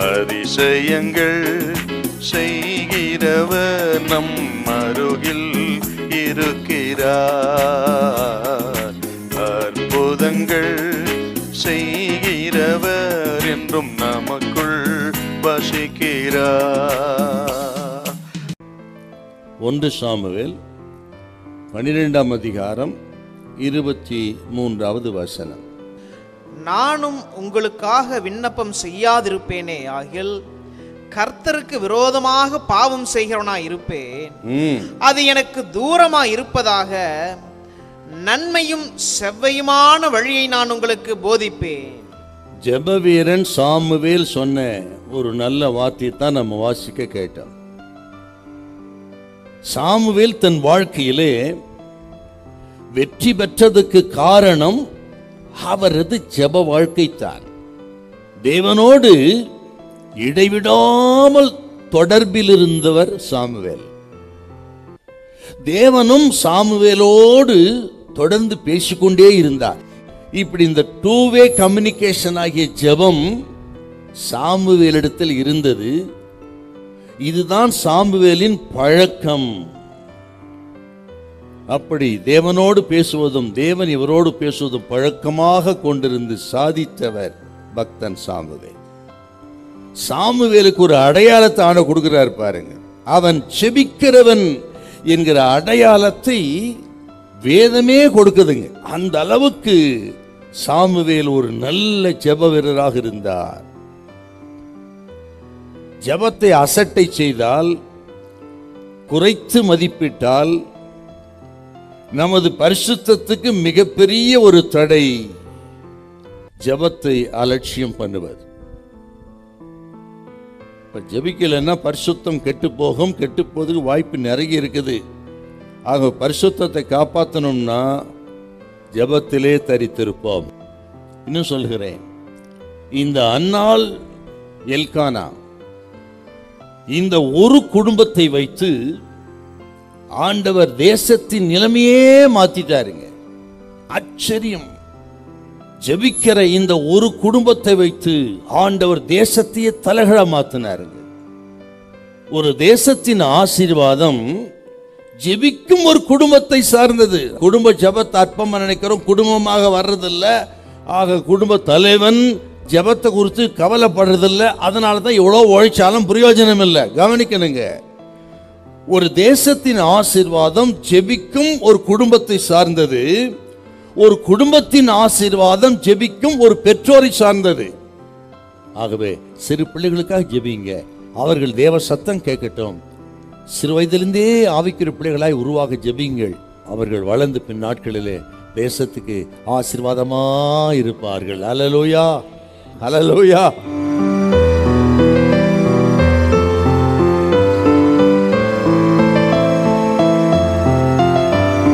அதிசயங்கள் செய்கிறவர் நம் அருகில் இருக்கிறார். அற்புதங்கள் செய்கிறவர் என்றும் நமக்குள் வசிக்கிறார். 1 சாமுவேல் 12ஆம் அதிகாரம் 23வது வசனம். நானும் உங்களுக்காக விண்ணப்பம் செய்யாதிருப்பேனே ஆகில் கர்த்தருக்கு விரோதமாக பாவம் செய்கிறவனாய் இருப்பேன். அது எனக்கு தூரமாய் இருப்பதாக நன்மையும் செவ்வையுமான வழியை நான் உங்களுக்கு போதிப்பேன். ஜெபவீரன் சாமுவேல் சொன்ன ஒரு நல்ல வார்த்தை தான் நம்ம வாசிக்க கேட்டோம். சாமுவேல் தன் வாழ்க்கையிலே வெற்றி பெற்றதுக்கு காரணம் அவரது ஜெப வாழ்க்கை தான். தேவனோடு இடைவிடாமல் தொடர்பில் இருந்தவர் சாமுவேல். தேவனும் சாமுவேலோடு தொடர்ந்து பேசிக்கொண்டே இருந்தார். இப்படி இந்த 2-வே கம்யூனிகேஷன் ஆகிய ஜெபம் சாமுவேலிடத்தில் இருந்தது. இதுதான் சாமுவேலின் பழக்கம். அப்படி தேவனோடு பேசுவதும் தேவன் இவரோடு பேசுவதும் பழக்கமாக கொண்டிருந்து சாதித்தவர் பக்தன் சாமுவேல். சாமுவேலுக்கு ஒரு அடையாளத்தை ஆண்டவர் கொடுக்கிறார் பாருங்க. அவன் செபிக்கிறவன் என்கிற அடையாளத்தை வேதமே கொடுக்குதுங்க. அந்த அளவுக்கு சாமுவேல் ஒரு நல்ல ஜெப வீரராக இருந்தார். ஜெபத்தை அசட்டை செய்தால், குறைத்து மதிப்பிட்டால் நமது பரிசுத்தத்துக்கு மிகப்பெரிய ஒரு தடை ஜெபத்தை அலட்சியம் பண்ணுவது. ஜெபிக்கலைன்னா பரிசுத்தம் கெட்டு போகும். கெட்டு போவதுக்கு வாய்ப்பு நிறைய இருக்குது. ஆக பரிசுத்தத்தை காப்பாற்றணும்னா ஜெபத்திலே தரித்திருப்போம். இன்னும் சொல்கிறேன், இந்த அன்னாள் எல்கானா இந்த ஒரு குடும்பத்தை வைத்து ஆண்டவர் தேசத்தின் நிலைமையே மாத்திட்டாருங்க. ஆச்சரியம். ஜெபிக்கிற இந்த ஒரு குடும்பத்தை வைத்து ஆண்டவர் தேசத்தையே தலைகீழ மாத்தினாருங்க. ஒரு தேசத்தின் ஆசீர்வாதம் ஜெபிக்கும் ஒரு குடும்பத்தை சார்ந்தது. குடும்ப ஜெபத்தை அற்பமா நினைக்கிறோம், குடும்பமாக வர்றதில்ல. ஆக குடும்ப தலைவன் ஜெபத்தை குறித்து கவலைப்படுறதில்ல. அதனால தான் எவ்வளோ உழைச்சாலும் பிரயோஜனம் இல்லை. கவனிக்கணுங்க, ஒரு தேசத்தின் ஆசீர்வாதம் ஜெபிக்கும் ஒரு குடும்பத்தை சார்ந்தது. ஒரு குடும்பத்தின் ஆசீர்வாதம் ஜெபிக்கும் ஒரு பெற்றோரை சார்ந்தது. ஆகவே சிறு பிள்ளைகளுக்காக ஜெபிங்க. அவர்கள் தேவ சத்தம் கேட்கட்டும். சிறு வயதிலிருந்தே ஆவிக்குரிய பிள்ளைகளாய் உருவாக ஜெபிங்கள். அவர்கள் வளர்ந்து பின் நாட்களிலே தேசத்துக்கு ஆசீர்வாதமா இருப்பார்கள். ஹல்லேலூயா, ஹல்லேலூயா.